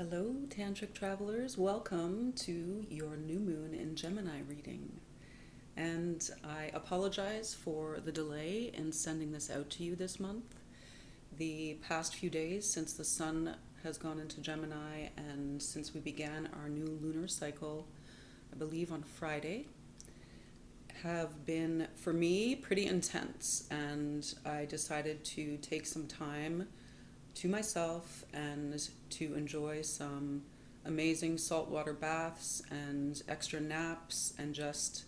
Hello, Tantric Travelers. Welcome to your new moon in Gemini reading. And I apologize for the delay in sending this out to you this month. The past few days since the sun has gone into Gemini and since we began our new lunar cycle, I believe on Friday, have been, for me, pretty intense. And I decided to take some time to myself and to enjoy some amazing saltwater baths and extra naps and just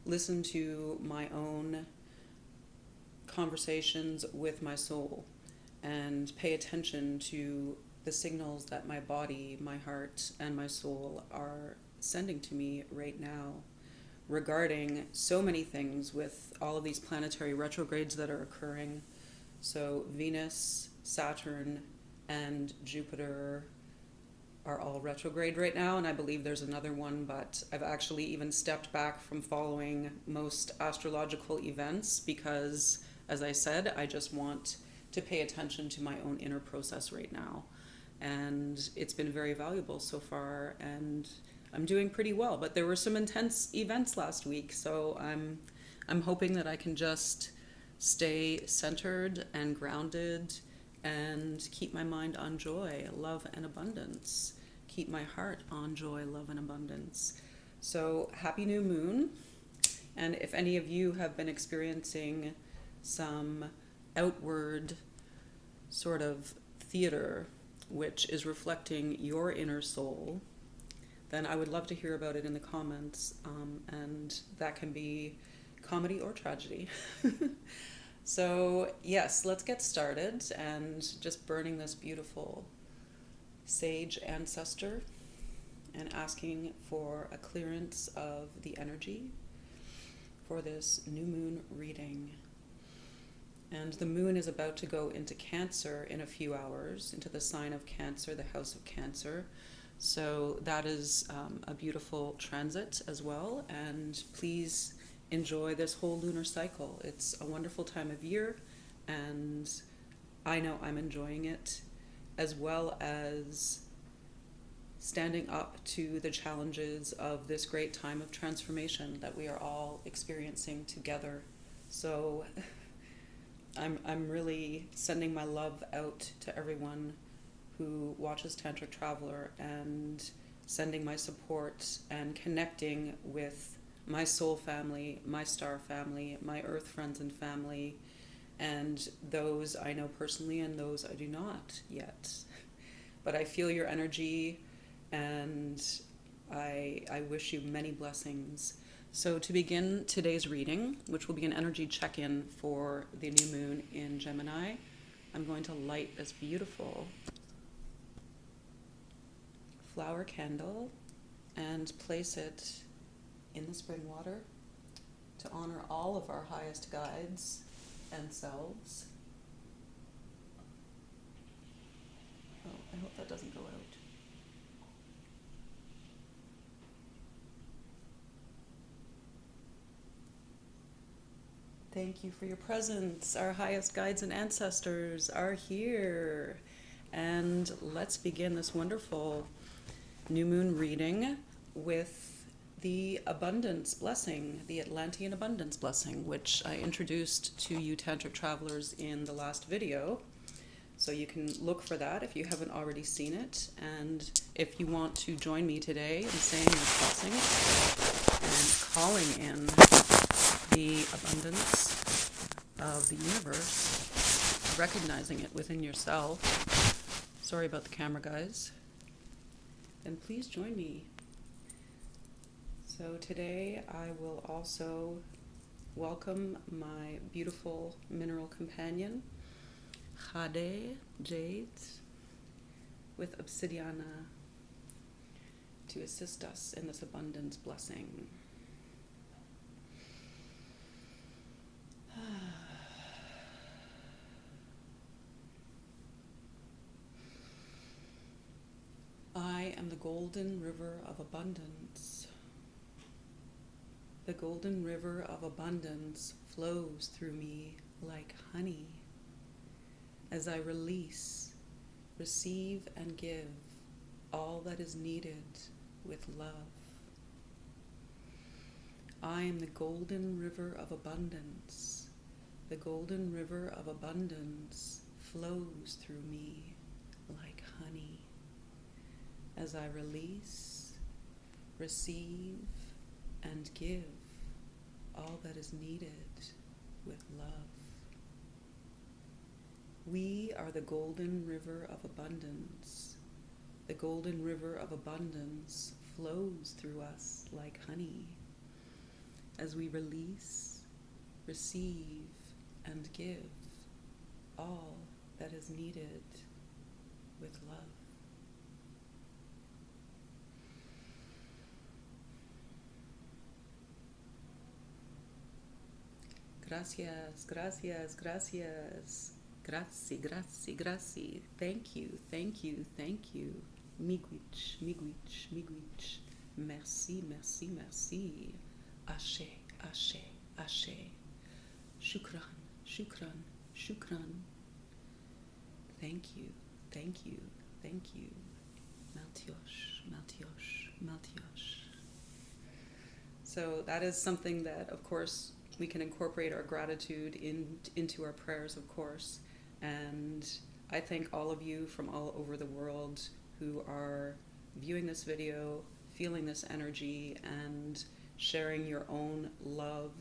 listen to my own conversations with my soul and pay attention to the signals that my body, my heart, and my soul are sending to me right now regarding so many things with all of these planetary retrogrades that are occurring. So Venus, Saturn, and Jupiter are all retrograde right now, and I believe there's another one, but I've actually even stepped back from following most astrological events because, as I said, I just want to pay attention to my own inner process right now. And it's been very valuable so far, and I'm doing pretty well. But there were some intense events last week, so I'm hoping that I can just stay centered and grounded and keep my mind on joy, love, and abundance. Keep my heart on joy, love, and abundance. So happy new moon. And if any of you have been experiencing some outward sort of theater, which is reflecting your inner soul, then I would love to hear about it in the comments. And that can be comedy or tragedy. So yes, let's get started and just burning this beautiful sage ancestor and asking for a clearance of the energy for this new moon reading. And the moon is about to go into Cancer in a few hours, into the sign of Cancer, the house of Cancer. So that is a beautiful transit as well. And please enjoy this whole lunar cycle. It's a wonderful time of year, and I know I'm enjoying it, as well as standing up to the challenges of this great time of transformation that we are all experiencing together. So I'm really sending my love out to everyone who watches Tantric Traveler, and sending my support and connecting with my soul family, my star family, my earth friends and family, and those I know personally and those I do not yet. But I feel your energy, and I wish you many blessings. So to begin today's reading, which will be an energy check-in for the new moon in Gemini, I'm going to light this beautiful flower candle and place it in the spring water to honor all of our highest guides and selves. Oh, I hope that doesn't go out. Thank you for your presence. Our highest guides and ancestors are here. And let's begin this wonderful new moon reading with the abundance blessing, the Atlantean abundance blessing, which I introduced to you Tantric Travelers in the last video. So you can look for that if you haven't already seen it. And if you want to join me today in saying this blessing and calling in the abundance of the universe, recognizing it within yourself. Sorry about the camera, guys. Then please join me. So today I will also welcome my beautiful mineral companion, Jade, with Obsidiana, to assist us in this abundance blessing. I am the golden river of abundance. The golden river of abundance flows through me like honey as I release, receive, and give all that is needed with love. I am the golden river of abundance. The golden river of abundance flows through me like honey as I release, receive, and give all that is needed with love. We are the golden river of abundance. The golden river of abundance flows through us like honey as we release, receive, and give all that is needed with love. Gracias, gracias, gracias. Grazie, grazie, grazie. Thank you, thank you, thank you. Miigwech, miigwech, miigwech. Merci, merci, merci. Ashe, ashe, ashe. Shukran, shukran, shukran. Thank you, thank you, thank you. Maltiosh, maltiosh, maltiosh. So that is something that, of course, we can incorporate our gratitude into our prayers, of course. And I thank all of you from all over the world who are viewing this video, feeling this energy, and sharing your own love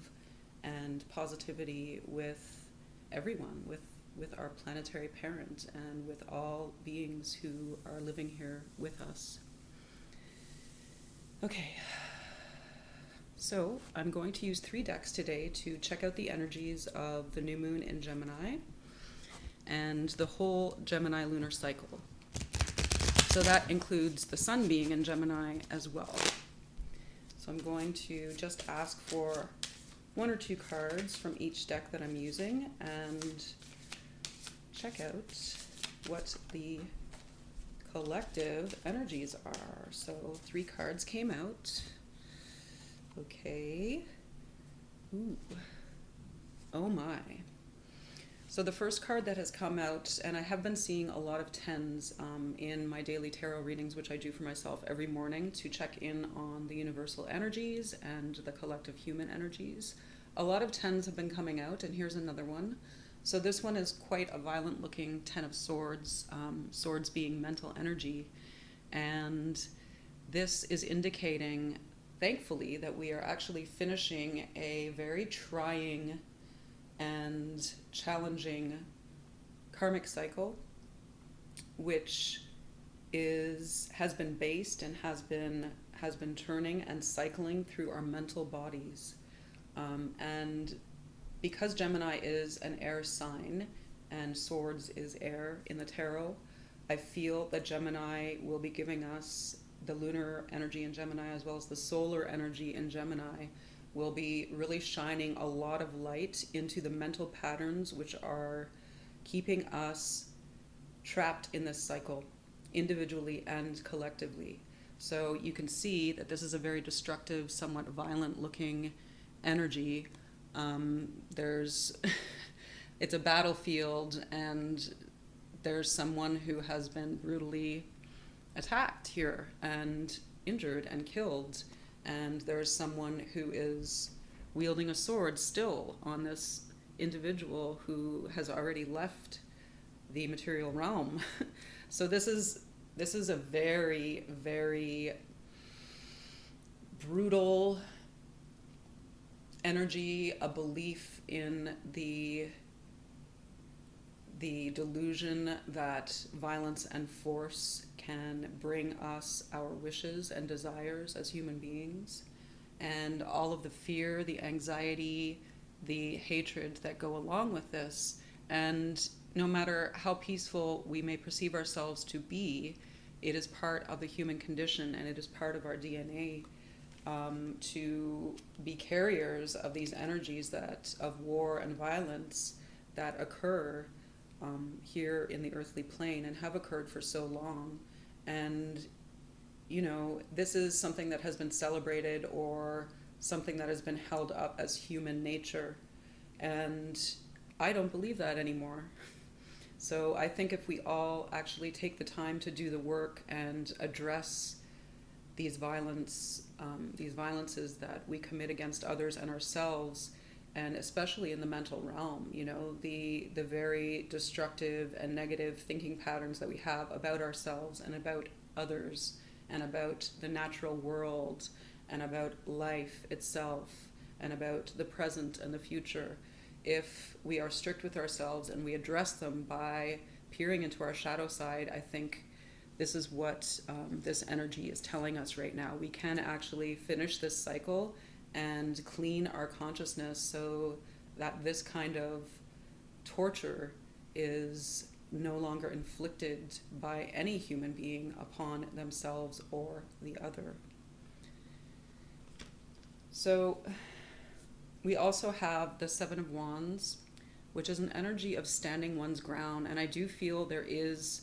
and positivity with everyone, with our planetary parent, and with all beings who are living here with us. Okay. So I'm going to use 3 decks today to check out the energies of the new moon in Gemini and the whole Gemini lunar cycle. So that includes the sun being in Gemini as well. So I'm going to just ask for 1 or 2 cards from each deck that I'm using and check out what the collective energies are. So 3 cards came out. Okay. Ooh. Oh my. So the first card that has come out, and I have been seeing a lot of 10s in my daily tarot readings, which I do for myself every morning to check in on the universal energies and the collective human energies. A lot of 10s have been coming out, and here's another one. So this one is quite a violent looking 10 of swords, swords being mental energy. And this is indicating, thankfully, that we are actually finishing a very trying and challenging karmic cycle, which has been based and has been turning and cycling through our mental bodies. And because Gemini is an air sign and swords is air in the tarot, I feel that Gemini will be giving us the lunar energy in Gemini as well as the solar energy in Gemini will be really shining a lot of light into the mental patterns which are keeping us trapped in this cycle, individually and collectively. So you can see that this is a very destructive, somewhat violent looking energy. It's a battlefield, and there's someone who has been brutally attacked here and injured and killed, and there's someone who is wielding a sword still on this individual who has already left the material realm. So this is a very, very brutal energy, a belief in the delusion that violence and force can bring us our wishes and desires as human beings, and all of the fear, the anxiety, the hatred that go along with this. And no matter how peaceful we may perceive ourselves to be, it is part of the human condition, and it is part of our DNA to be carriers of these energies of war and violence that occur here in the earthly plane and have occurred for so long. And, this is something that has been celebrated or something that has been held up as human nature. And I don't believe that anymore. So I think if we all actually take the time to do the work and address these violences that we commit against others and ourselves, and especially in the mental realm, the very destructive and negative thinking patterns that we have about ourselves and about others and about the natural world and about life itself and about the present and the future. If we are strict with ourselves and we address them by peering into our shadow side, I think this is what this energy is telling us right now. We can actually finish this cycle and clean our consciousness so that this kind of torture is no longer inflicted by any human being upon themselves or the other. So we also have the Seven of Wands, which is an energy of standing one's ground. And I do feel there is,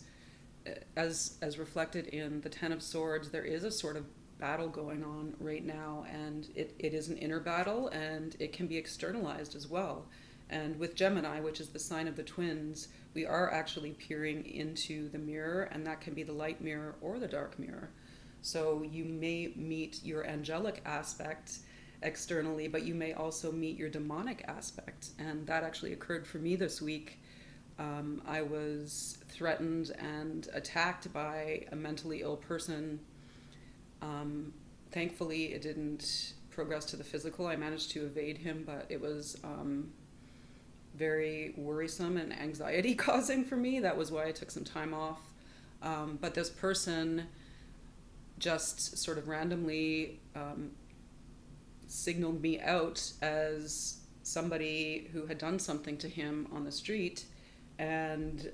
as reflected in the Ten of Swords, there is a sort of battle going on right now, and it is an inner battle, and it can be externalized as well. And with Gemini, which is the sign of the twins, we are actually peering into the mirror, and that can be the light mirror or the dark mirror. So you may meet your angelic aspect externally, but you may also meet your demonic aspect. And that actually occurred for me this week. I was threatened and attacked by a mentally ill person. Thankfully, it didn't progress to the physical. I managed to evade him, but it was very worrisome and anxiety causing for me. That was why I took some time off. But this person just sort of randomly signaled me out as somebody who had done something to him on the street and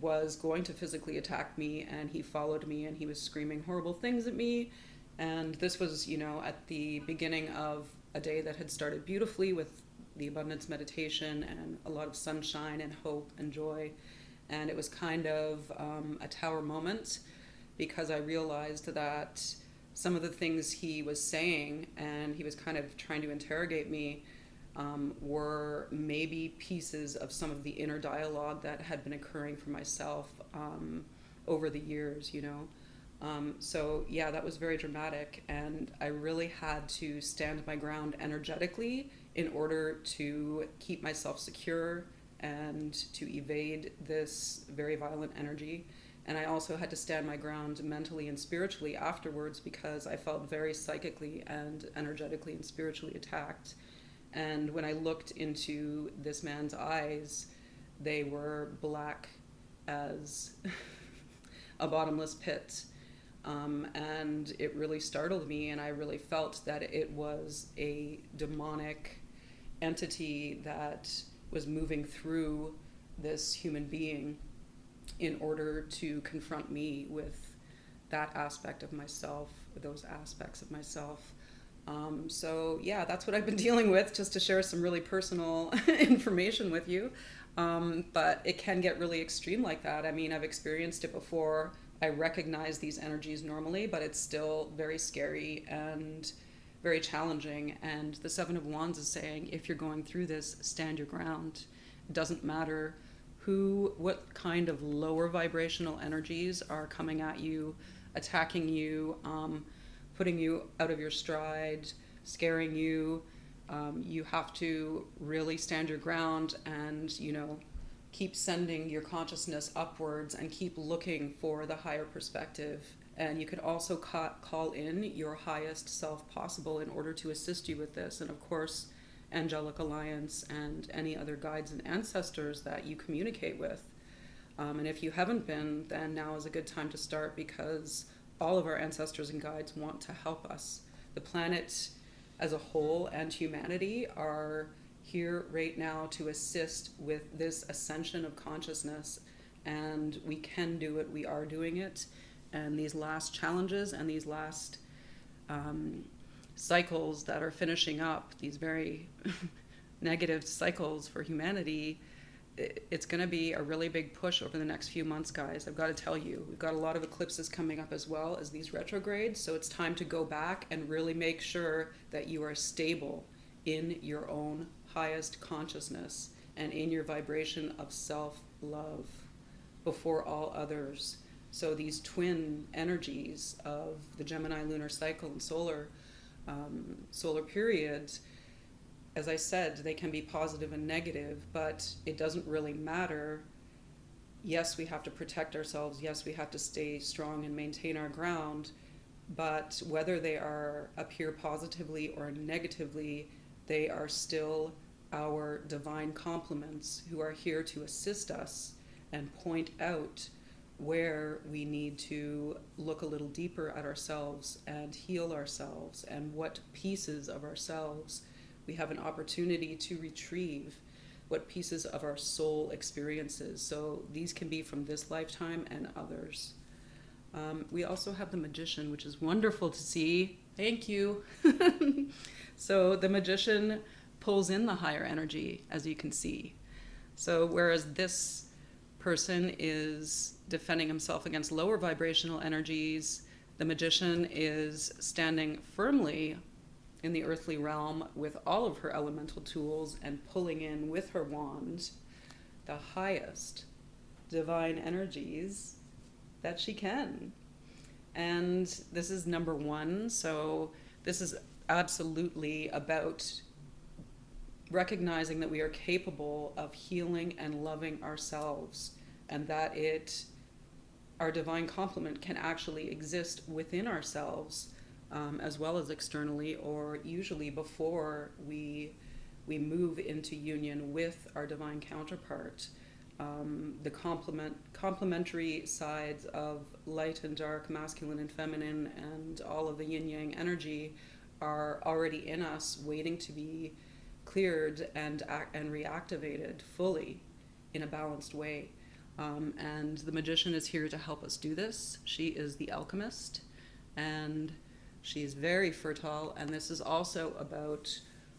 was going to physically attack me, and he followed me and he was screaming horrible things at me. And this was, at the beginning of a day that had started beautifully with the abundance meditation and a lot of sunshine and hope and joy. And it was kind of a tower moment, because I realized that some of the things he was saying, and he was kind of trying to interrogate me, were maybe pieces of some of the inner dialogue that had been occurring for myself over the years, So yeah, that was very dramatic, and I really had to stand my ground energetically in order to keep myself secure and to evade this very violent energy. And I also had to stand my ground mentally and spiritually afterwards, because I felt very psychically and energetically and spiritually attacked. And when I looked into this man's eyes, they were black as a bottomless pit. And it really startled me, and I really felt that it was a demonic entity that was moving through this human being in order to confront me with that aspect of myself, those aspects of myself. So yeah, that's what I've been dealing with, just to share some really personal information with you. But it can get really extreme like that. I mean, I've experienced it before. I recognize these energies normally, but it's still very scary and very challenging. And the Seven of Wands is saying, if you're going through this, stand your ground. It doesn't matter what kind of lower vibrational energies are coming at you, attacking you, putting you out of your stride, scaring you. You have to really stand your ground and, keep sending your consciousness upwards and keep looking for the higher perspective. And you can also call in your highest self possible in order to assist you with this. And of course, Angelic Alliance and any other guides and ancestors that you communicate with. And if you haven't been, then now is a good time to start, because all of our ancestors and guides want to help us. The planet as a whole and humanity are here right now to assist with this ascension of consciousness, and we can do it. We are doing it. And these last challenges and these last cycles that are finishing up, these very negative cycles for humanity, it's going to be a really big push over the next few months, guys. I've got to tell you, we've got a lot of eclipses coming up as well as these retrogrades, so it's time to go back and really make sure that you are stable in your own highest consciousness and in your vibration of self love before all others. So these twin energies of the Gemini lunar cycle and solar periods, as I said, they can be positive and negative, but it doesn't really matter. Yes, we have to protect ourselves. Yes, we have to stay strong and maintain our ground. But whether they appear positively or negatively, they are still our divine complements who are here to assist us and point out where we need to look a little deeper at ourselves and heal ourselves, and what pieces of ourselves we have an opportunity to retrieve, what pieces of our soul experiences. So these can be from this lifetime and others. We also have the Magician, which is wonderful to see. Thank you. So the Magician pulls in the higher energy, as you can see. So whereas this person is defending himself against lower vibrational energies, the Magician is standing firmly in the earthly realm with all of her elemental tools and pulling in with her wand the highest divine energies that she can. And this is number one. So this is absolutely about recognizing that we are capable of healing and loving ourselves, and that our divine complement can actually exist within ourselves, as well as externally, or usually before we move into union with our divine counterpart. The complementary sides of light and dark, masculine and feminine, and all of the yin-yang energy are already in us, waiting to be cleared and reactivated fully in a balanced way. And the Magician is here to help us do this. She is the alchemist, and she is very fertile, and this is also about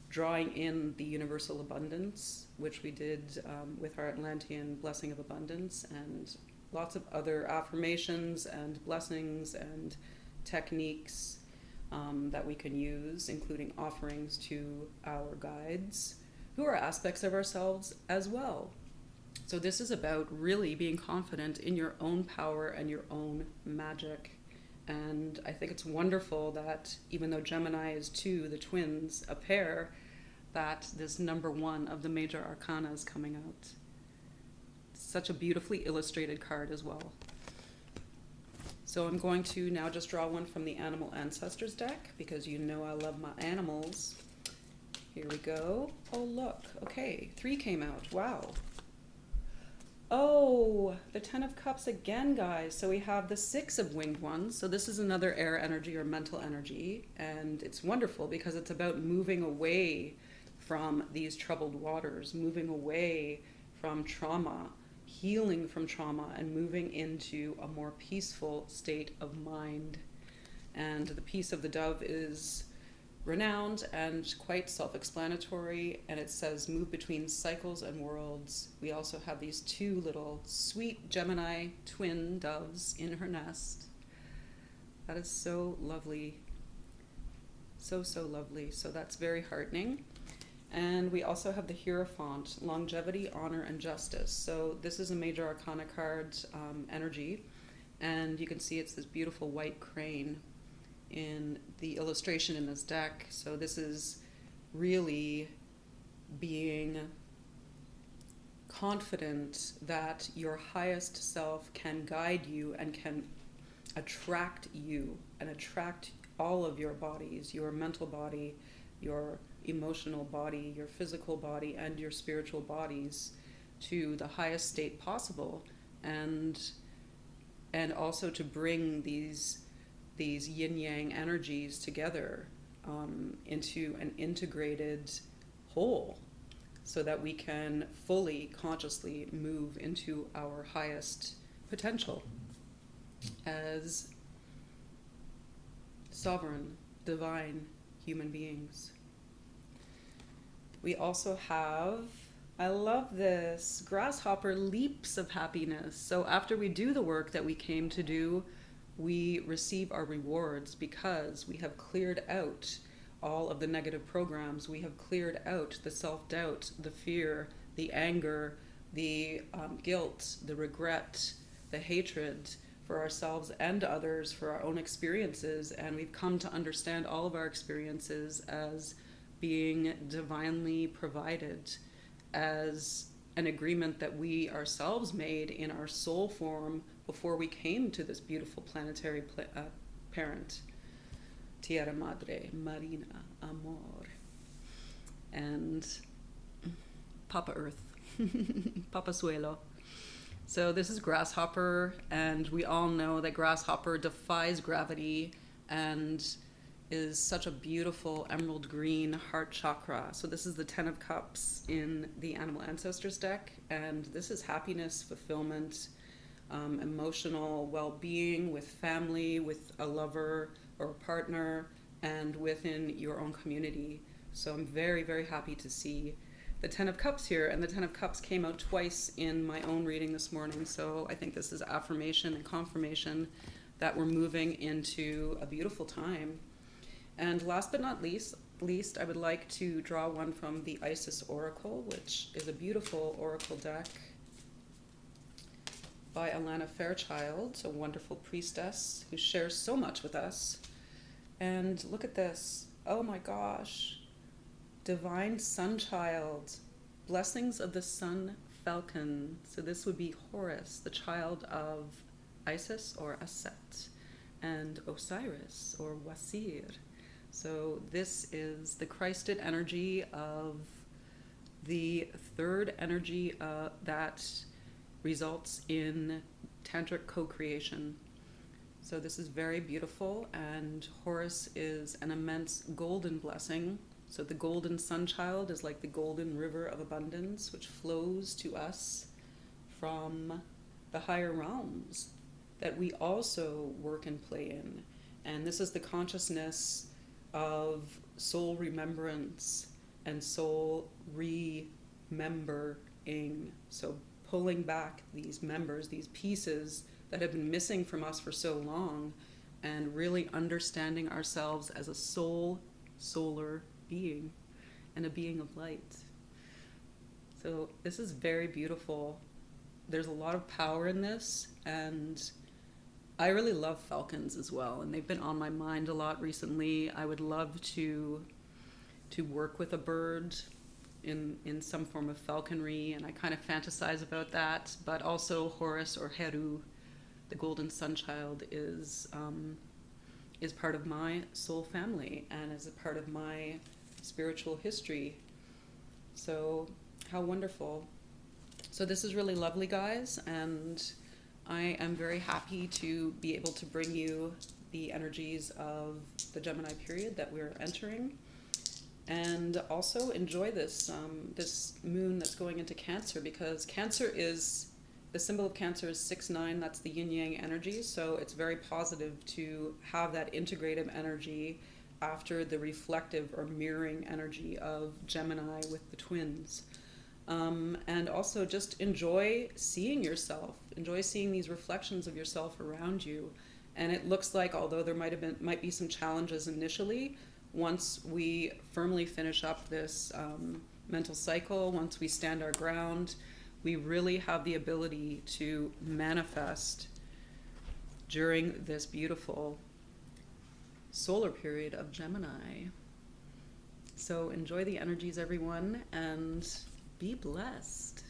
drawing in the universal abundance, which we did with our Atlantean blessing of abundance, and lots of other affirmations and blessings and techniques that we can use, including offerings to our guides, who are aspects of ourselves as well. So this is about really being confident in your own power and your own magic. And I think it's wonderful that even though Gemini is two, the twins, a pair, that this number one of the major arcana is coming out. It's such a beautifully illustrated card as well. So I'm going to now just draw one from the Animal Ancestors deck, because you know I love my animals. Here we go. Oh, look. Okay, 3 came out. Wow. Oh, the 10 of Cups again, guys. So we have the 6 of Winged Ones. So this is another air energy or mental energy. And it's wonderful because it's about moving away from these troubled waters, moving away from trauma, healing from trauma, and moving into a more peaceful state of mind. And the piece of the dove is renowned and quite self-explanatory, and it says move between cycles and worlds. We also have these 2 little sweet Gemini twin doves in her nest. That is so lovely. So lovely. So that's very heartening. And we also have the Hierophant, longevity, honor, and justice. So this is a major arcana card energy, and you can see it's this beautiful white crane in the illustration in this deck. So this is really being confident that your highest self can guide you and can attract you and attract all of your bodies, your mental body, your emotional body, your physical body, and your spiritual bodies to the highest state possible, and also to bring these yin-yang energies together into an integrated whole, so that we can fully, consciously move into our highest potential as sovereign, divine human beings. We also have, I love this, grasshopper leaps of happiness. So after we do the work that we came to do, we receive our rewards because we have cleared out all of the negative programs. We have cleared out the self-doubt, the fear, the anger, the guilt, the regret, the hatred for ourselves and others, for our own experiences. And we've come to understand all of our experiences as being divinely provided, as an agreement that we ourselves made in our soul form before we came to this beautiful planetary parent, Tierra Madre, Marina, Amor, and Papa Earth, Papa Suelo. So this is Grasshopper, and we all know that Grasshopper defies gravity and is such a beautiful emerald green heart chakra. So this is the Ten of Cups in the Animal Ancestors deck, and this is happiness, fulfillment, emotional well-being with family, with a lover or a partner, and within your own community. So I'm very, very happy to see the Ten of Cups here, and the Ten of Cups came out twice in my own reading this morning. So I think this is affirmation and confirmation that we're moving into a beautiful time. And last but not least, I would like to draw one from the Isis Oracle, which is a beautiful oracle deck by Alana Fairchild, a wonderful priestess who shares so much with us. And look at this. Oh my gosh. Divine Sunchild. Blessings of the Sun Falcon. So this would be Horus, the child of Isis or Aset, and Osiris or Wasir. So this is the Christed energy of the third energy that results in tantric co-creation. So this is very beautiful, and Horus is an immense golden blessing. So the golden sunchild is like the golden river of abundance, which flows to us from the higher realms that we also work and play in. And this is the consciousness of soul remembrance and soul remembering. So pulling back these members, these pieces that have been missing from us for so long, and really understanding ourselves as a solar being and a being of light. So this is very beautiful. There's a lot of power in this, and I really love falcons as well, and they've been on my mind a lot recently. I would love to work with a bird in some form of falconry, and I kind of fantasize about that. But also Horus or Heru, the golden sunchild, is part of my soul family and is a part of my spiritual history. So how wonderful. So this is really lovely, guys, and I am very happy to be able to bring you the energies of the Gemini period that we're entering, and also enjoy this this moon that's going into Cancer, because Cancer is, the symbol of Cancer is 6-9, that's the yin-yang energy, so it's very positive to have that integrative energy after the reflective or mirroring energy of Gemini with the twins. And also just enjoy seeing yourself, enjoy seeing these reflections of yourself around you. And it looks like, although there might be some challenges initially, once we firmly finish up this mental cycle, once we stand our ground, we really have the ability to manifest during this beautiful solar period of Gemini. So enjoy the energies, everyone, and be blessed.